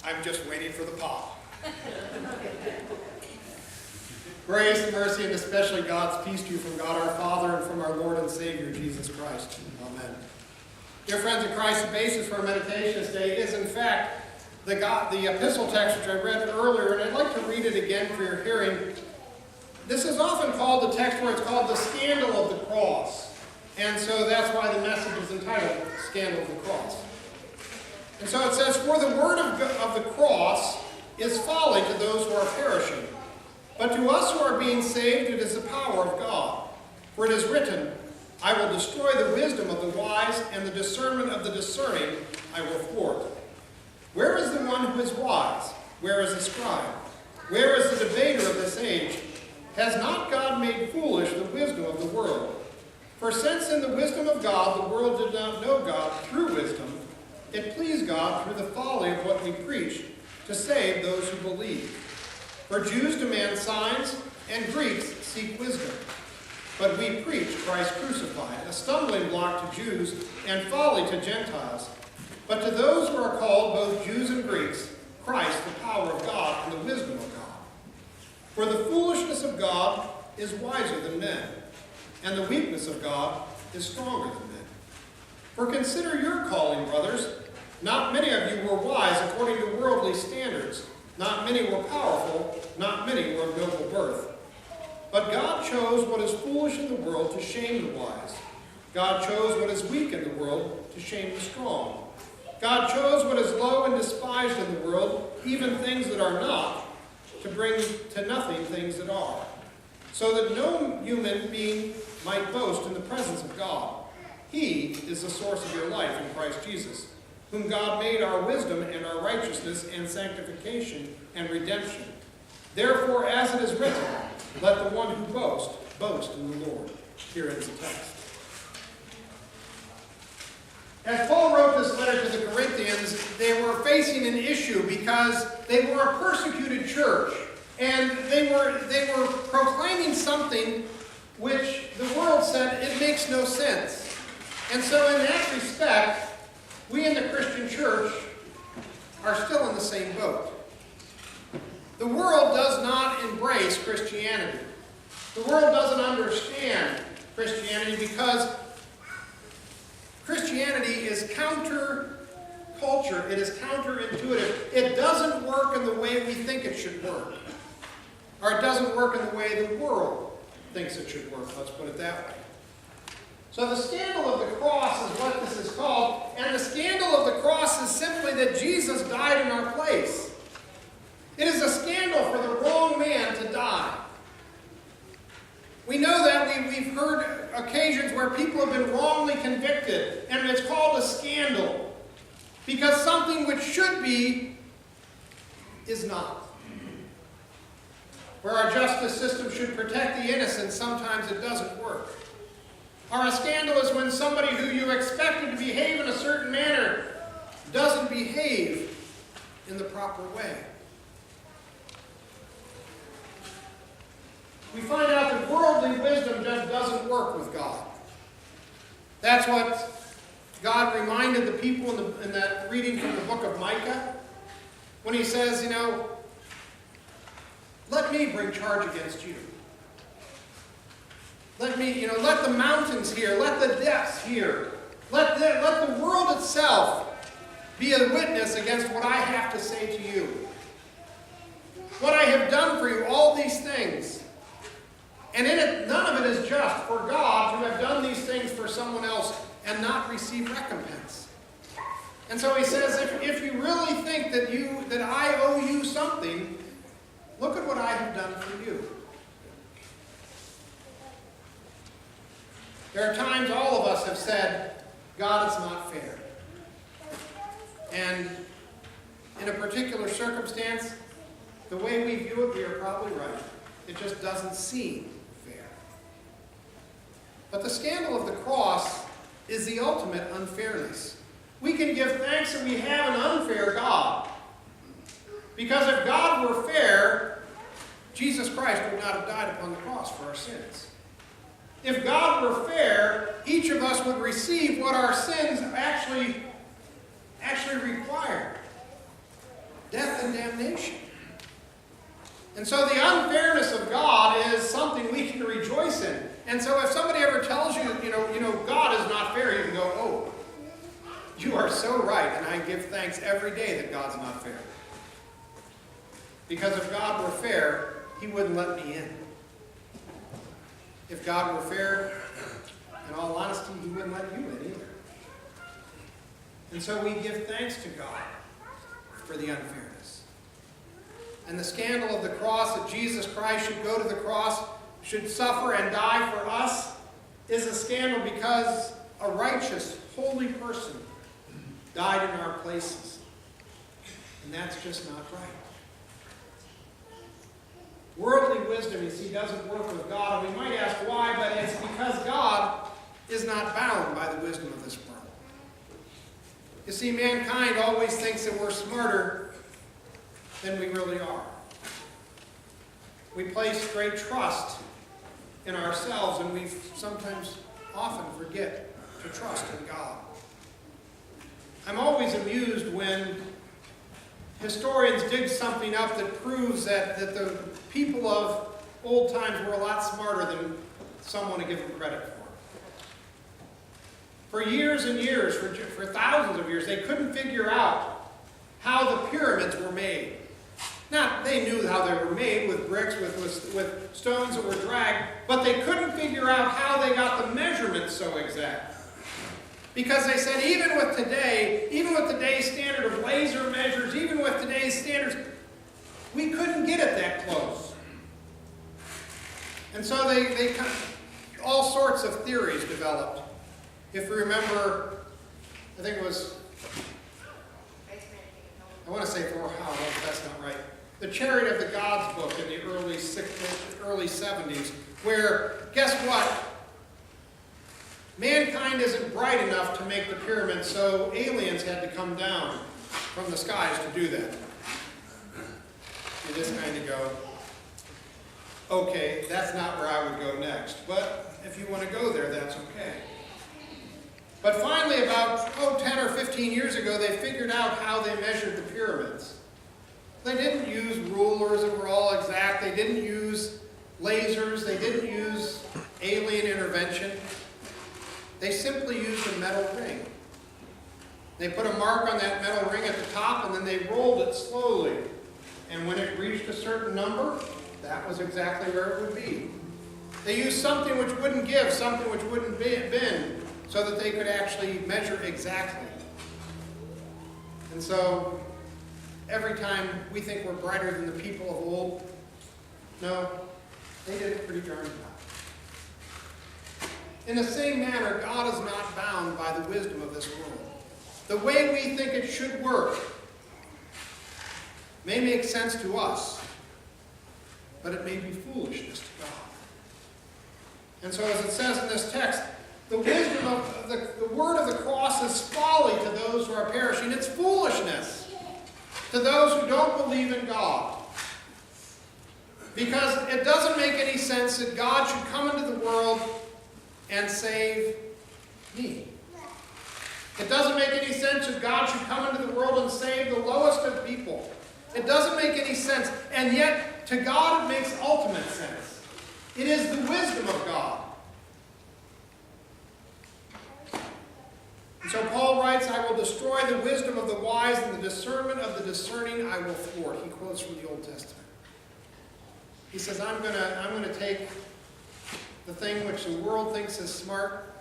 I'm just waiting for the pop. Grace and mercy and especially God's peace to you from God our Father and from our Lord and Savior, Jesus Christ. Amen. Dear friends in Christ, the basis for our meditation today is in fact the epistle text which I read earlier, and I'd like to read it again for your hearing. This is often called the text where it's called the scandal of the cross. And so that's why the message is entitled Scandal of the Cross. And so it says, "For the word of the cross is folly to those who are perishing. But to us who are being saved, it is the power of God. For it is written, I will destroy the wisdom of the wise, and the discernment of the discerning I will thwart. Where is the one who is wise? Where is the scribe? Where is the debater of this age? Has not God made foolish the wisdom of the world? For since in the wisdom of God the world did not know God through wisdom, it pleased God through the folly of what we preach to save those who believe. For Jews demand signs, and Greeks seek wisdom. But we preach Christ crucified, a stumbling block to Jews and folly to Gentiles. But to those who are called, both Jews and Greeks, Christ, the power of God and the wisdom of God. For the foolishness of God is wiser than men, and the weakness of God is stronger than men. For consider your calling, brothers. Not many of you were wise according to worldly standards. Not many were powerful. Not many were of noble birth. But God chose what is foolish in the world to shame the wise. God chose what is weak in the world to shame the strong. God chose what is low and despised in the world, even things that are not, to bring to nothing things that are, so that no human being might boast in the presence of God. He is the source of your life in Christ Jesus, whom God made our wisdom and our righteousness and sanctification and redemption. Therefore, as it is written, let the one who boasts, boast in the Lord." Here ends the text. As Paul wrote this letter to the Corinthians, they were facing an issue because they were a persecuted church. And they were proclaiming something which the world said it makes no sense. And so in that respect, we in the Christian church are still in the same boat. The world does not embrace Christianity. The world doesn't understand Christianity because Christianity is counter-culture. It is counterintuitive. It doesn't work in the way we think it should work. Or it doesn't work in the way the world thinks it should work. Let's put it that way. So the scandal of the cross is what this is called. And the scandal of the cross is simply that Jesus died in our place. It is a scandal for the wrong man to die. We know that we've heard occasions where people have been wrongly convicted, and it's called a scandal. Because something which should be is not. Where our justice system should protect the innocent, sometimes it doesn't work. Or a scandal is when somebody who you expected to behave in a certain manner doesn't behave in the proper way. We find out that worldly wisdom just doesn't work with God. That's what God reminded the people in that reading from the book of Micah, when he says, let me bring charge against you. Let me, let the mountains hear, let the depths hear, let the world itself be a witness against what I have to say to you. What I have done for you, all these things. And in it, none of it is just for God to have done these things for someone else and not receive recompense. And so he says, if you really think that I owe you something, look at what I have done for you. There are times all of us have said, God, it's not fair. And in a particular circumstance, the way we view it, we are probably right. It just doesn't seem fair. But the scandal of the cross is the ultimate unfairness. We can give thanks that we have an unfair God. Because if God were fair, Jesus Christ would not have died upon the cross for our sins. If God were fair, each of us would receive what our sins actually require. Death. imagination. And so the unfairness of God is something we can rejoice in. And so if somebody ever tells you, God is not fair, you can go, oh, you are so right, and I give thanks every day that God's not fair. Because if God were fair, he wouldn't let me in. If God were fair, in all honesty, he wouldn't let you in either. And so we give thanks to God for the unfairness. And the scandal of the cross, that Jesus Christ should go to the cross, should suffer and die for us, is a scandal because a righteous, holy person died in our places. And that's just not right. Worldly wisdom, you see, doesn't work with God. And we might ask why, but it's because God is not bound by the wisdom of this world. You see, mankind always thinks that we're smarter than we really are. We place great trust in ourselves, and we sometimes often forget to trust in God. I'm always amused when historians dig something up that proves that the people of old times were a lot smarter than some want to give them credit for. For years and years, for thousands of years, they couldn't figure out how the pyramids were made. Now, they knew how they were made, with bricks, with stones that were dragged, but they couldn't figure out how they got the measurements so exact. Because they said, even with today's standard of laser measures, even with today's standards, we couldn't get it that close. And so they all sorts of theories developed. If you remember, I think it was, I want to say Thor-Howell, that's not right. The Chariot of the Gods book in the early 70s, where, guess what? Mankind isn't bright enough to make the pyramids, so aliens had to come down from the skies to do that. You just kind of go, okay, that's not where I would go next. But if you want to go there, that's okay. But finally, about 10 or 15 years ago, they figured out how they measured the pyramids. They didn't use rulers that were all exact. They didn't use lasers. They didn't use alien intervention. They simply used a metal ring. They put a mark on that metal ring at the top, and then they rolled it slowly. And when it reached a certain number, that was exactly where it would be. They used something which wouldn't give, something which wouldn't bend, so that they could actually measure exactly. And so, every time we think we're brighter than the people of old, no, they did it pretty darn well. In the same manner, God is not bound by the wisdom of this world. The way we think it should work may make sense to us, but it may be foolishness to God. And so, as it says in this text, the wisdom of the word of the cross is folly to those who are perishing. It's foolishness to those who don't believe in God. Because it doesn't make any sense that God should come into the world and save me. It doesn't make any sense that God should come into the world and save the lowest of people. It doesn't make any sense. And yet, to God, it makes ultimate sense. It is the wisdom of God. And so Paul writes, I will destroy the wisdom of the wise, and the discernment of the discerning I will thwart. He quotes from the Old Testament. He says, I'm going to take the thing which the world thinks is smart,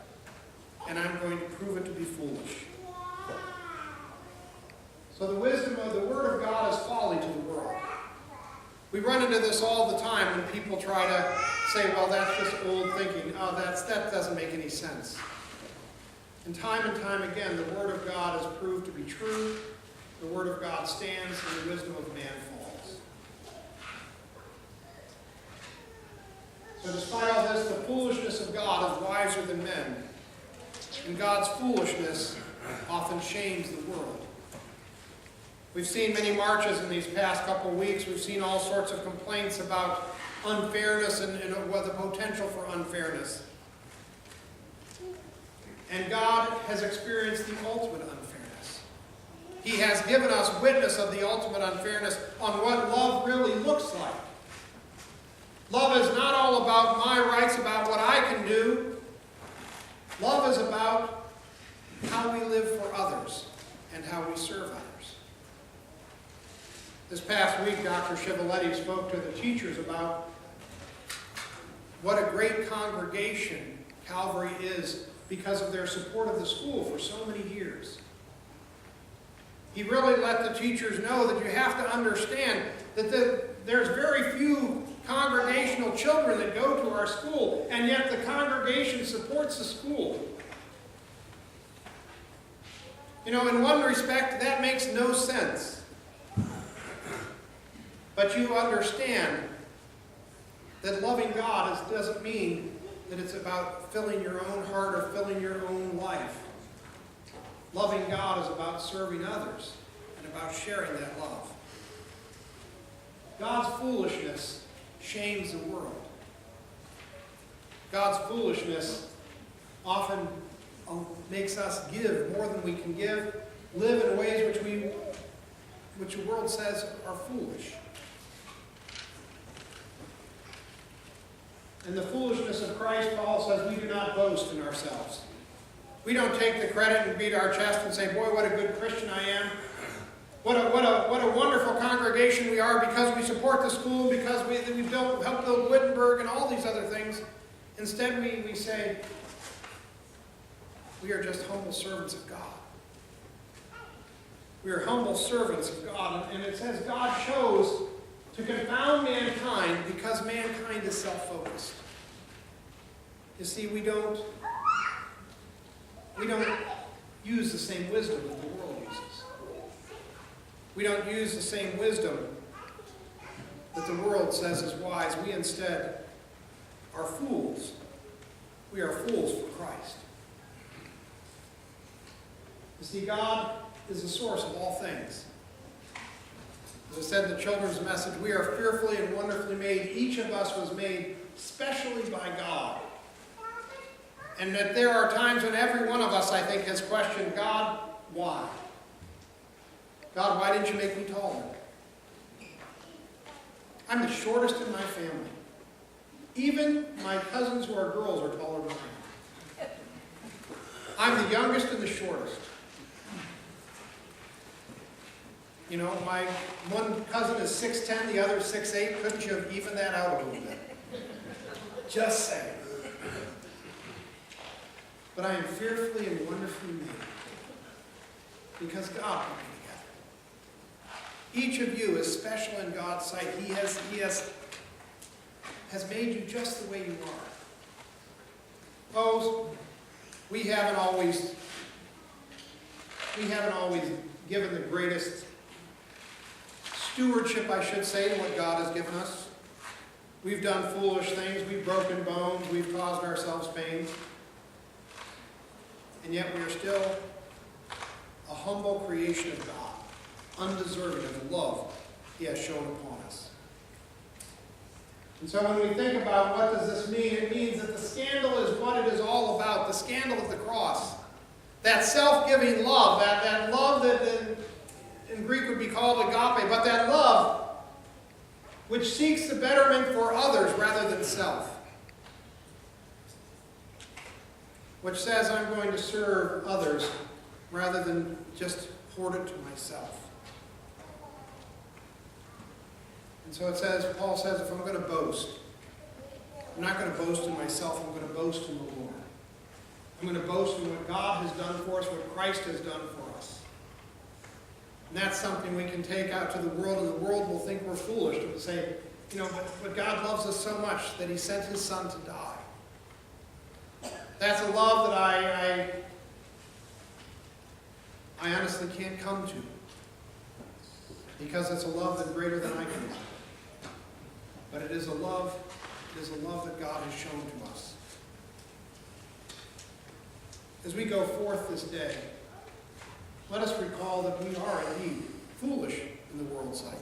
and I'm going to prove it to be foolish. So the wisdom of the Word of God is folly to the world. We run into this all the time when people try to say, well, that's just old thinking. Oh, that doesn't make any sense. And time again, the Word of God is proved to be true. The Word of God stands, and the wisdom of man falls. So despite all this, the foolishness of God is wiser than men. And God's foolishness often shames the world. We've seen many marches in these past couple of weeks. We've seen all sorts of complaints about unfairness and the potential for unfairness. And God has experienced the ultimate unfairness. He has given us witness of the ultimate unfairness on what love really looks like. Love is not all about my rights, about what I can do. Love is about how we live for others and how we serve others. This past week, Dr. Schiavoletti spoke to the teachers about what a great congregation Calvary is because of their support of the school for so many years. He really let the teachers know that you have to understand that there's very few congregational children that go to our school, and yet the congregation supports the school. You know, in one respect, that makes no sense. But you understand that loving God doesn't mean that it's about filling your own heart or filling your own life. Loving God is about serving others and about sharing that love. God's foolishness shames the world. God's foolishness often makes us give more than we can give, live in ways which the world says are foolish. In the foolishness of Christ, Paul says we do not boast in ourselves. We don't take the credit and beat our chest and say, boy, what a good Christian I am. What a wonderful congregation we are because we support the school, because we help build Wittenberg and all these other things. Instead, we say, we are just humble servants of God. We are humble servants of God. And it says God chose to confound mankind because mankind is self-focused. You see, we don't use the same wisdom that the world uses. We don't use the same wisdom that the world says is wise. We instead are fools. We are fools for Christ. You see, God is the source of all things. As I said in the children's message, we are fearfully and wonderfully made. Each of us was made specially by God. And that there are times when every one of us, I think, has questioned, God, why? God, why didn't you make me taller? I'm the shortest in my family. Even my cousins who are girls are taller than I am. I'm the youngest and the shortest. You know, my one cousin is 6'10", the other is 6'8". Couldn't you have evened that out a little bit? Just saying. But I am fearfully and wonderfully made because God put me together. Each of you is special in God's sight. He has made you just the way you are. Oh, we haven't always given the greatest stewardship, I should say, to what God has given us. We've done foolish things. We've broken bones. We've caused ourselves pain. And yet we are still a humble creation of God, undeserving of the love He has shown upon us. And so when we think about what does this mean, it means that the scandal is what it is all about, the scandal of the cross. That self-giving love, that love that in Greek would be called agape, but that love which seeks the betterment for others rather than self. Which says I'm going to serve others rather than just hoard it to myself. And so it says, Paul says, if I'm going to boast, I'm not going to boast in myself, I'm going to boast in the Lord. I'm going to boast in what God has done for us, what Christ has done for us. And that's something we can take out to the world, and the world will think we're foolish. It will say, you know, but God loves us so much that He sent His Son to die. That's a love that I honestly can't come to. Because it's a love that's greater than I can. But it is a love that God has shown to us. As we go forth this day, let us recall that we are indeed foolish in the world's sight.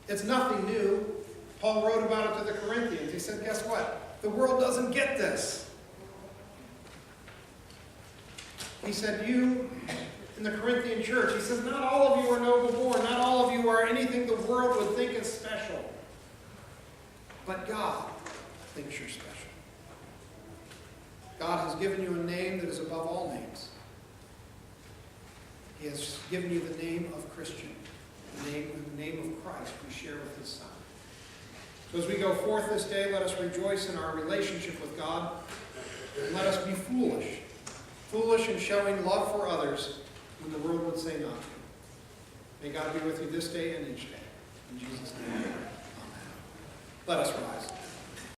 It's nothing new. Paul wrote about it to the Corinthians. He said, guess what? The world doesn't get this. He said, in the Corinthian church. He says, not all of you are noble born. Not all of you are anything the world would think is special. But God thinks you're special. God has given you a name that is above all names. He has given you the name of Christian, the name of Christ we share with his Son. So as we go forth this day, let us rejoice in our relationship with God, and let us be foolish in showing love for others when the world would say not to. May God be with you this day and each day. In Jesus' name, amen. Let us rise.